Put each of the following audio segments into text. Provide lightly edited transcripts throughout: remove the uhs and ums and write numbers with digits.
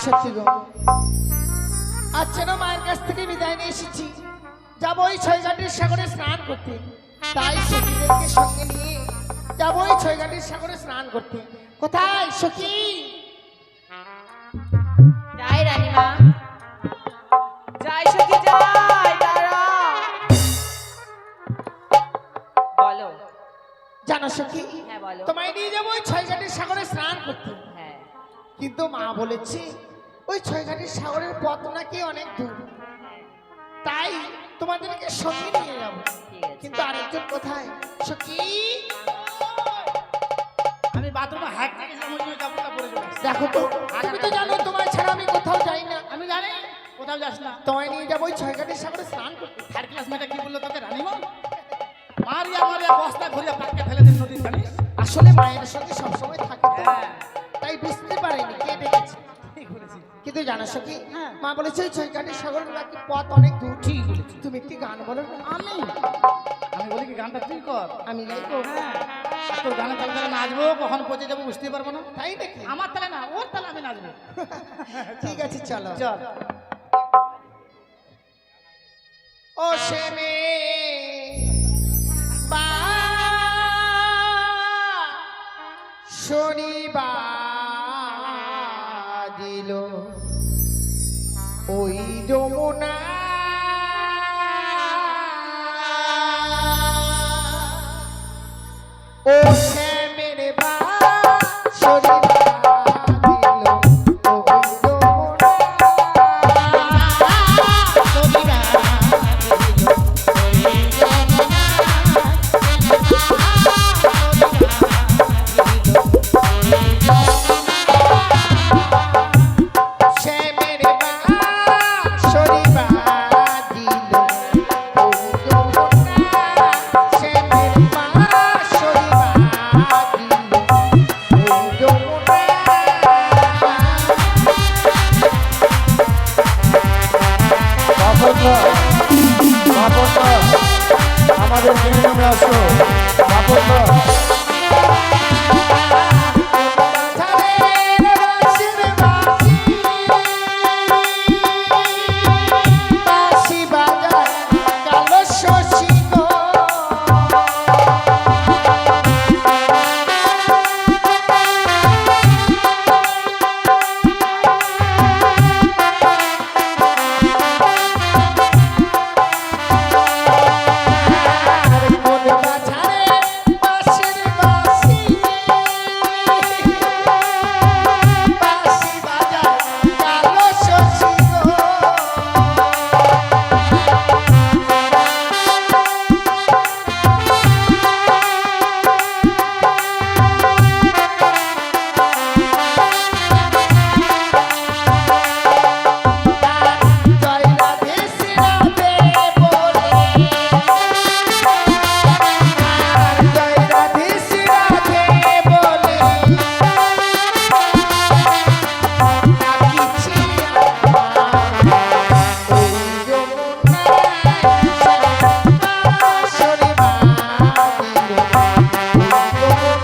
সত্যি গো, আজ যেন মায়ের কাছ থেকে বিদায় নিয়ে এসেছি, যাবো ওই ছয়ঘাটের সাগরে স্নান করতে। তাই সখীদেরকে সঙ্গে নিয়ে যাবো ওই ছয়ঘাটের সাগরে স্নান করতে। কোথায় সখী? যাই রানীমা, যাই সখী যাই। দাঁড়া, বলো। জানো সখী, হ্যাঁ বলো। তোমায় নিয়ে যাবো ওই ছয়ঘাটের সাগরে স্নান করতে। হ্যাঁ, কিন্তু মা বলেছে ওই ছয়ঘাটের সাগরের পথ নাকি অনেক দূর, তাই তোমাদেরকে সঙ্গে নিয়ে যাবো। ঠিক আছে। কিন্তু আরেকজন কোথায় সখী? আমি বাথরুমে হাঁক থেকে কাপড়টা পরে চলে এসেছি। দেখো তো, তুমি তো জানো তোমার ছাড়া আমি কোথাও যাই না। আমি জানি কোথাও যাস না। তোমায় নিয়ে যাবো ওই ছয়ঘাটের সাগরে স্নান করতে। থার্ড ক্লাস মেয়েটা কি বললো তোকে রানীমা? মারিয়া মারিয়া বস্তা ঘুরিয়া পাককে ফেলে দিন নদীর জানিস? আসলে মায়ের সঙ্গে সবসময় থাকে তো, হ্যাঁ, তাই বুঝতে পারিনি কে ডেকেছে। ঠিক বলেছিস। কিন্তু জানো সখী, হ্যাঁ। মা বলেছে ওই ছয়ঘাটের সাগর নাকি পথ অনেক দূর। ঠিক বলেছিস। তুমি একটি গান বলো না। আমি বলি কি গানটা তুই কর। আমি গাইবো। হ্যাঁ, আর তোর গানের তালে তালে নাচবো, কখন পৌঁছে যাবো বুঝতে পারবো না। তাই নাকি? আমার তালে না, ওর তালে আমি নাচবো। ঠিক আছে চলো। চল। ও সেমে বা শনিবার দিল ওই যমুনা ও শ্যামের বা শনিবার দিল ওই যমুনা শ্যামের বা শনিবার দিল ওই যমুনা শ্যামের বা শনিবার দিল ওই যমুনা আমাদের মেনে নেমে আসো বাপন। বাঁশি বাজায় কালো শশী গো। আর কোন বাজারে বাঁশির বাঁশি, বাঁশি বাজায় কালো শশী গো। জয় রাধে শ্রী রাধে বলে, জয় রাধে শ্রী রাধে বলে ডাকিছি ওই যমুনায় শনিবার দিল ওই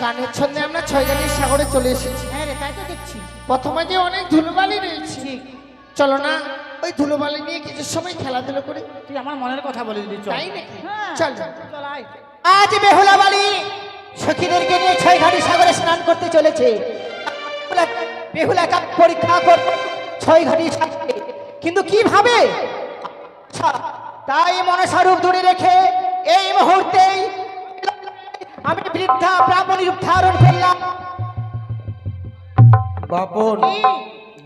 গানের ছন্দে আমরা ছয়ঘাটের সাগরে চলে এসেছি। হ্যাঁ রে, তাই তো দেখছি। প্রথমে যে অনেক ধুলোবালি রয়েছে, চলো না ওই ধুলোবালি নিয়ে কিছু সময় খেলাধুলো করি। তুই আমার মনের কথা বলে দিলি, চল। তাই নাকি? হ্যাঁ, চল। চল আয়। আজ বেহুলা বালি সখীদেরকে নিয়ে ছয়ঘাটি সাগরে স্নান করতে চলেছে। বেহুলা কাপ পরীক্ষা কর ছয়ঘাটি সাগরে, কিন্তু কিভাবে? আচ্ছা, তাই মনসারূপ দূরে রেখে এই মুহূর্তেই আমি বৃদ্ধা ব্রাহ্মণী রূপ ধারণ করলাম। বাপন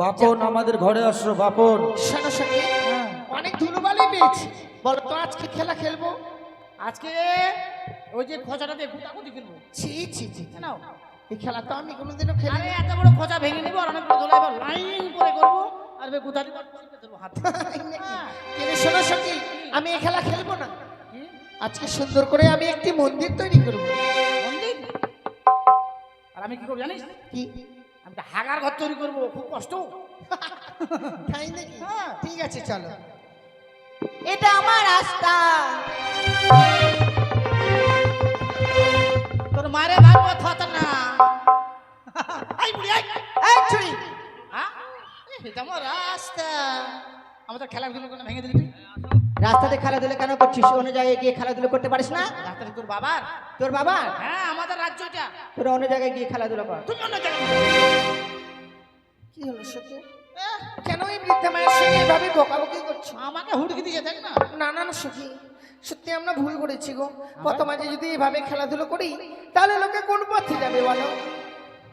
বাপন আমাদের ঘরে আসো বাপন। শোনো সখী, হ্যাঁ। অনেক ধুলোবালি পেয়েছি, বলো তো আজকে খেলা খেলবো? আজকে ওই যে খোঁচাটা দিয়ে গুটাগুটি খেলবো। ছি ছি ছি, নাও। এই খেলা তো আমি কোনোদিনও খেলি আরে এত বড় খোঁচা ভেঙে নিবো, আর অনেকগুলো ধরে এবার লাইন করে করবো, আর ওই গুটা দিয়ে চিপে ধরবো হাতে। হ্যাঁ। কিন্তু শোনো সখী, আমি এই খেলা খেলবো না। কি? আজকে সুন্দর করে আমি একটি মন্দির তৈরি করবো। মন্দির? আর আমি কি করবো জানিস? কি? আমি তো হাগার ঘর তৈরি করবো, খুব কষ্ট। তাই নাকি? হ্যাঁ। ঠিক আছে চলো। এটা আমার রাস্তা। তোর মারে ভাববো থাতা না। আই বুড়ি আই। এই ছুরি, হ্যাঁ? এটা আমার রাস্তা। আমাদের খেলাধুলো করে ভেঙে দিলি তুই। রাস্তাতে খেলাধুলা কেন করছিস? অন্য জায়গায় গিয়ে খেলাধুলা করতে পারিস না? রাস্তাটা তোর বাবার। তোর বাবা? হ্যাঁ, আমাদের রাজ্য এটা। তোর অন্য জায়গায় গিয়ে খেলাধুলা কর। তুমি অন্য জায়গায়। কি হলো সত্যি? কেন এই বৃদ্ধা মায়ের সঙ্গে এভাবে বকাবকি করছো? আমাকে হুড়কি দিয়েছে দেখ না। না না না সখী, সত্যি আমরা ভুল করেছি গো। কত মাঝে যদি এভাবে খেলাধুলো করি তাহলে লোকে কোন পথে যাবে বলো?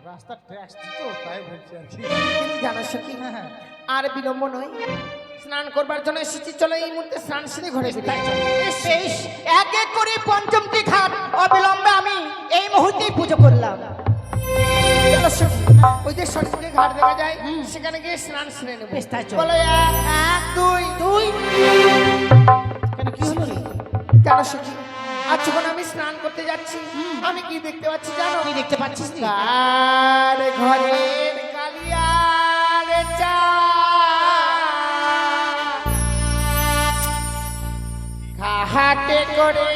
রাস্তা ট্যাক্স তো তাই বলছি আর কি। কিন্তু জানো সখী, আর বিলম্ব নয়, স্নান করবার জন্য এসেছি। চলো এই মুহূর্তে স্নান সেরে ঘরে ফিরে যাই। বেশ, এক এক করে পঞ্চমটি ঘাট অবিলম্বে আমি এই মুহূর্তেই পুজো করলাম। চলো সখী, ওই যে সরস্বতী ঘাট দেখা যায়, সেখানে গিয়ে স্নান সেরে নেবো। বেশ, তাই চল। বলো এক দুই দুই। কেন কি হলো রে? জানো সখী, আজ যখন আমি স্নান করতে যাচ্ছি, আমি কি দেখতে পাচ্ছি জানো? তুই দেখতে পাচ্ছিস নি? কার ঘরের কালিয়ার চা ঘাটে করে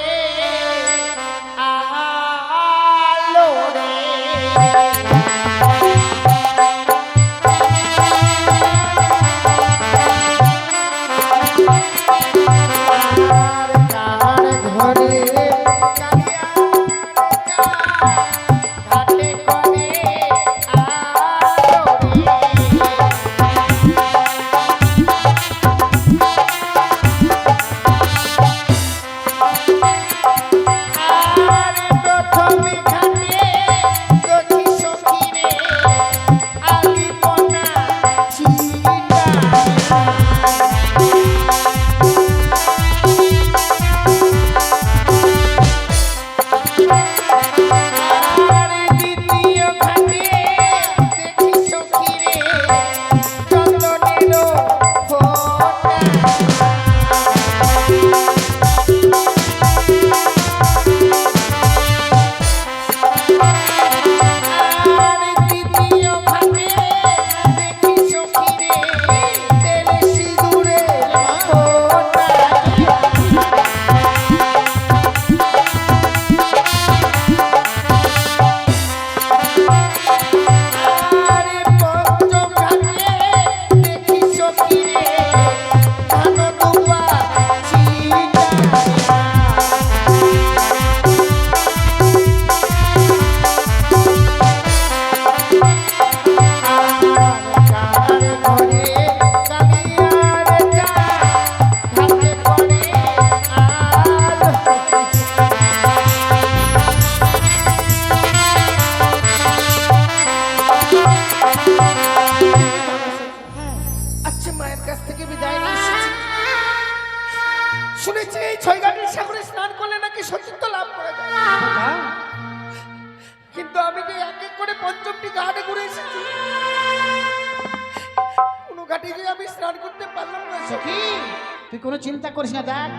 আলো রে। কার ঘরে কালিয়া চা ঘাটে করে আলো রে। আর প্রথমে ঘাটে দেখি সখী রে আলিপনা ছিটা। আর দ্বিতীয় ঘাটে দেখি সখী রে চন্দনেরও ফোঁটা। আর দ্বিতীয় ঘাটে দেখি সখী রে তেলে সিঁদুরের ফোঁটা। আরে পঞ্চম ঘাটে দেখি সখী রে ধান দুবা ছিটা। কার ঘরে কালিয়ার চা ঘাটে করে আলো। আচ্ছা, মায়ের কাছ থেকে বিদায় নিয়ে এসেছি। শুনেছি এই ছয়ঘাটের সাগরে স্নান করলে নাকি সতীত্ব লাভ করা যায়, কিন্তু আমি যে এক এক করে পঞ্চমটি ঘাটে ঘুরে এসেছি, কোনো ঘাটে যে আমি স্নান করতে পারলাম না সখী। সখী, তুই কোনো চিন্তা করিস না। দেখ,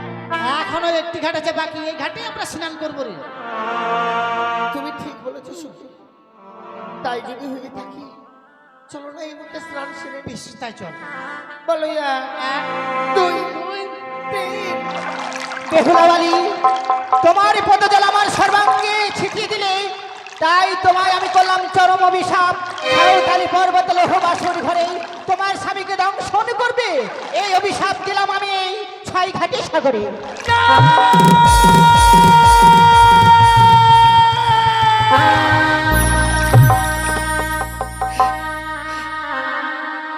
এখনো একটি ঘাট আছে বাকি। এই ঘাটে আমরা স্নান করবো রে। তুমি ঠিক বলেছো সখী, তাই যদি হয়ে থাকি চলো না এই মুহূর্তে স্নান সেরে নিস। বেশ, তাই চল। বলো এক দুই তিন। বেহুলাবালি, তোমার পদজল আমার সর্বাঙ্গে ছিটিয়ে দিলে, তাই তোমায় আমি করলাম চরম অভিশাপ। সাঁওতালি পর্বত লোহ বাসর ঘরে তোমার স্বামীকে দংশন করবে, এই অভিশাপ দিলাম আমি এই ছয়ঘাটি সাগরে।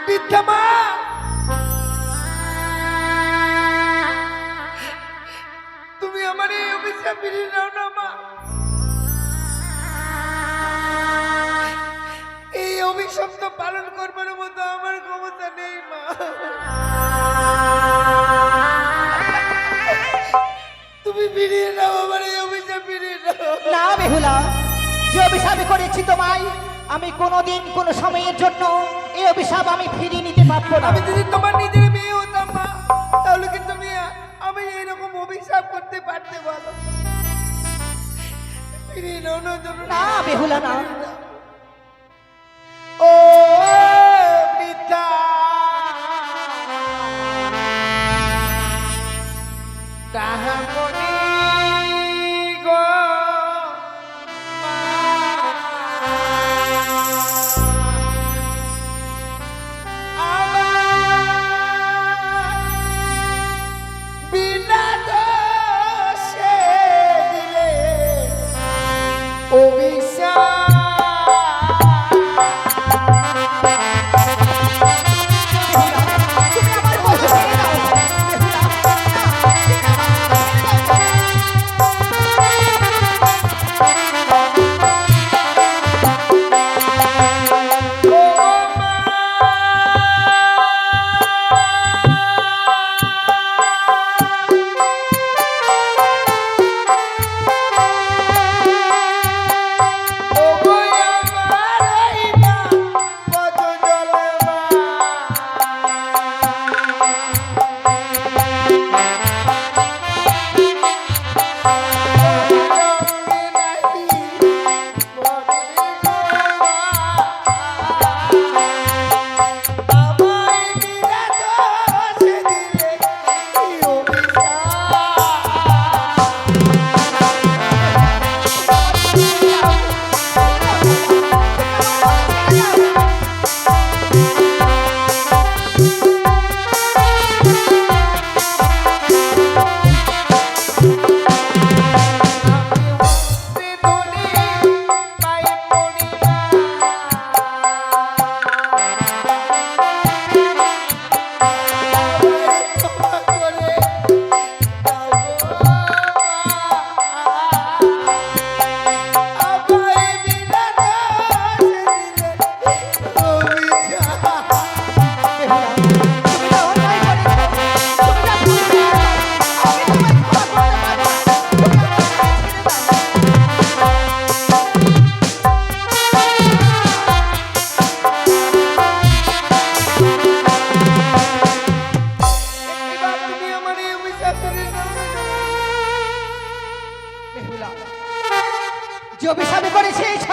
বৃদ্ধা মা, তুমি আমার এই অভিশাপ ফিরিয়ে নাও না মা। এই অভিশাপ তো পালন করবার মতো আমার ক্ষমতা নেই মা। তুমি ফিরিয়ে নাও আমার এই অভিশাপ, ফিরিয়ে নাও। না বেহুলা, যে অভিশাপ করেছি তোমায়, আমি কোনোদিন কোনো সময়ের জন্য এই অভিশাপ আমি ফিরিয়ে নিতে পারবো না। আমি যদি তোমার নিজের মেয়ে হতাম মা, তাহলে কি তুমি আমি এইরকম অভিশাপ করতে পারতে বলো? ফিরিয়ে নাও না যেন। না বেহুলা, না। ও বৃদ্ধা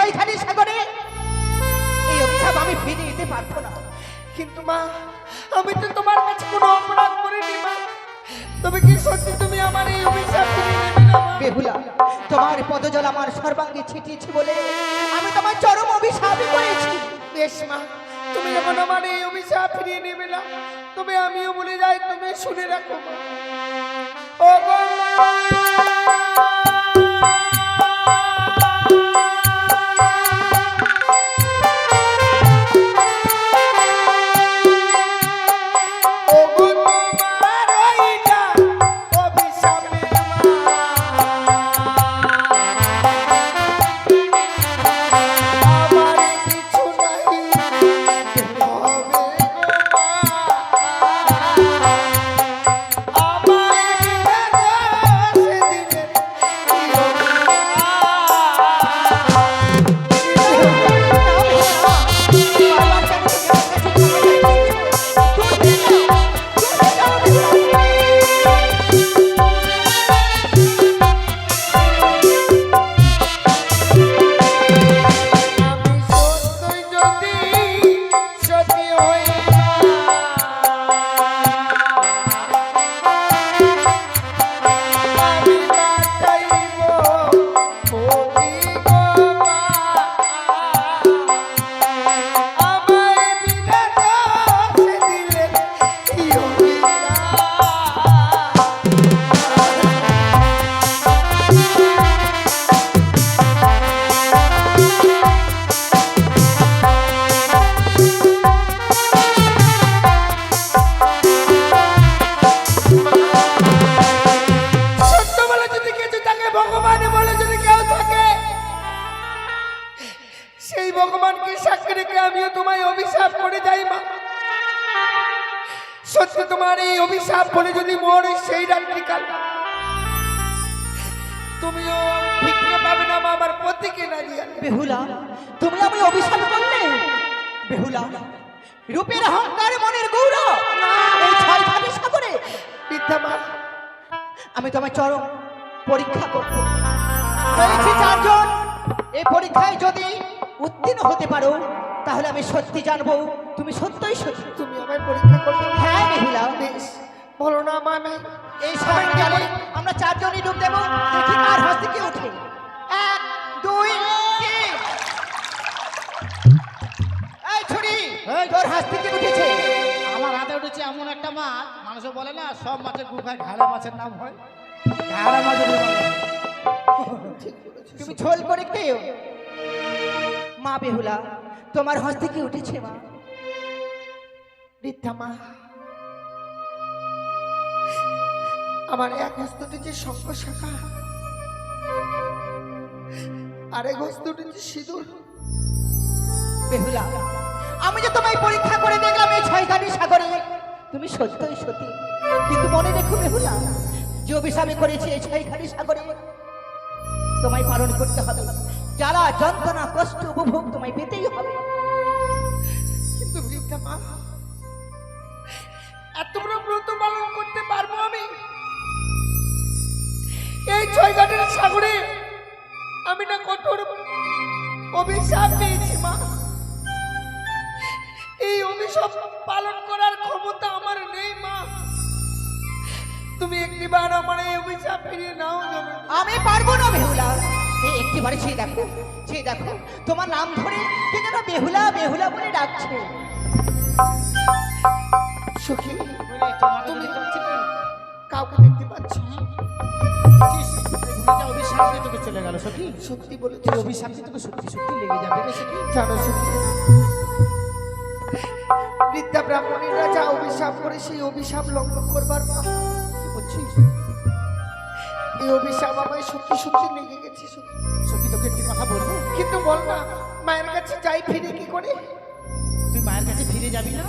ছয়খানি সাগরে, এই অভিশাপ আমি ফিরিয়ে দিতে পারবো না। কিন্তু মা, আমি তো তোমার কাছে কোনো অপরাধ করিনি মা। তবে কি সত্যি তুমি আমার এই অভিশাপ ফিরিয়ে নেবে না মা? বেহুলা, তোমার পদজল আমার সর্বাঙ্গে ছিটিয়েছি বলে আমি তোমার চরম অভিশাপই করেছি। বেশ মা, তুমি যখন আমার এই অভিশাপ ফিরিয়ে নেবে না, তবে আমিও বলে যাই, তুমি শুনে রাখো মা। ও গো সেই ভগবানকে সাক্ষী রেখে আমিও তোমায় অভিশাপ করে যাই মা। সত্যি তোমার এই অভিশাপ বলে যদি মোর সেই রাত্রিকাল তুমিও ভিক্ষে পাবে না মা, আমার পতিকে না দিয়া। বেহুলা, তুমি আমি অভিশাপ করলে? বেহুলা, রূপের অহংকার মনের গৌরব এই ছয়খানি সাগরে বৃদ্ধা মা, আমি তোমার চরম পরীক্ষা করব। রয়েছে চারজন, এই পরীক্ষায় যদি উত্তীর্ণ হতে পারো তাহলে আমি সত্যি জানবো তুমি সত্যই সত্যি। তুমি আমায় পরীক্ষা করবে? হ্যাঁ বেহুলা, বেশ, বলো না মা। আমি এই সময় গেলে আমরা চারজনই ডুব দেবো, দেখি কার হাত থেকে ওঠে। 1 2 3। এই ছুরি, তোর হাত থেকে উঠেছে। আমার হাতে উঠেছে এমন একটা মাছ, মানুষও বলে না সব মাছের গুখায় ঘাড়া মাছের নাম হয়, ঘাড়া মাছের নাম হয়। তুমি ঝোল করে খেও। মা বেহুলা, তোমার হাত থেকে উঠেছে মা। বৃদ্ধা মা, আমার এক হস্তটি যে শঙ্খ শাখা, আরেক হস্তটি যে সিঁদুর। বেহুলা, আমি যে তোমায় পরীক্ষা করে দেখলাম এই ছয়খানি সাগরে তুমি সত্যই সত্যি, কিন্তু মনে রেখো বেহুলা, যে অভিশাপে করেছি এই ছয়খানি সাগরে তোমায় পালন করতে হবে। যারা যন্ত্রণা কষ্ট উপভোগ তোমায় পেতেই হবে। কিন্তু বৃদ্ধা মা, এত বড় ব্রত পালন করতে পারবো আমি? এই ছয়ঘাটের সাগরে আমি না কঠোর অভিশাপ পেয়েছি মা। এই অভিশাপ পালন করার ক্ষমতা আমার নেই মা। তুমি একটিবার আমার এই অভিশাপ ফিরিয়ে নাও জননী। আমি পারবো না বেহুলা। এই একটিবারে সেই দেখো, সেই দেখো, তোমার নাম ধরে কে যেন বেহুলা বেহুলা বলে ডাকছে। সখী, তুমি কাউকে দেখতে পাচ্ছ? অভিশাপ দিয়ে তোকে চলে গেল সখী। সত্যি বলেছি, এই অভিশাপ দিয়ে তোকে সত্যি সত্যি লেগে যাবে রে সখী। জানো সখী, বৃদ্ধা ব্রাহ্মণীরা যা অভিশাপ করে সেই অভিশাপ লঙ্ঘন করবার পর কি বলছিস? এই অভিশাপ আমায় সত্যি সত্যি লেগে গেছে সখী। সখী তোকে একটি কথা বলবো, কিন্তু বল না, মায়ের কাছে যাই ফিরে কি করে? তুই মায়ের কাছে ফিরে যাবি না?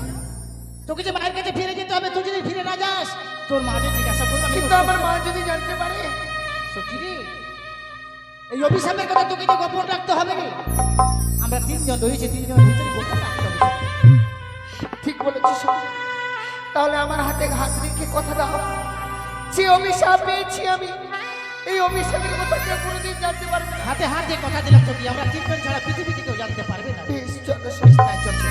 তোকে যে মায়ের কাছে ফিরে যেতে হবে, তুই যদি ফিরে না যাস তোর মা যে জিজ্ঞাসা করবে আমি কিন্তু আমার মা যদি জানতে পারে? সখী রে, এই অভিশাপের কথা তোকে যে গোপন রাখতে হবে রে। আমরা তিনজন রয়েছে, তিনজনের ভিতরে গোপন রাখতে হবে। ঠিক বলেছিস সখী। তাহলে আমার হাতে হাত রেখে কথা দাও, যে অভিশাপ পেয়েছি আমি এই অভিশাপের কথা কেউ কোনোদিন জানতে পারবে না। হাতে হাত দিয়ে কথা দিলাম সখী, আমরা তিনজন ছাড়া পৃথিবীতে কেউ জানতে পারবে না। বেশ চলো বেশ, তাই চল।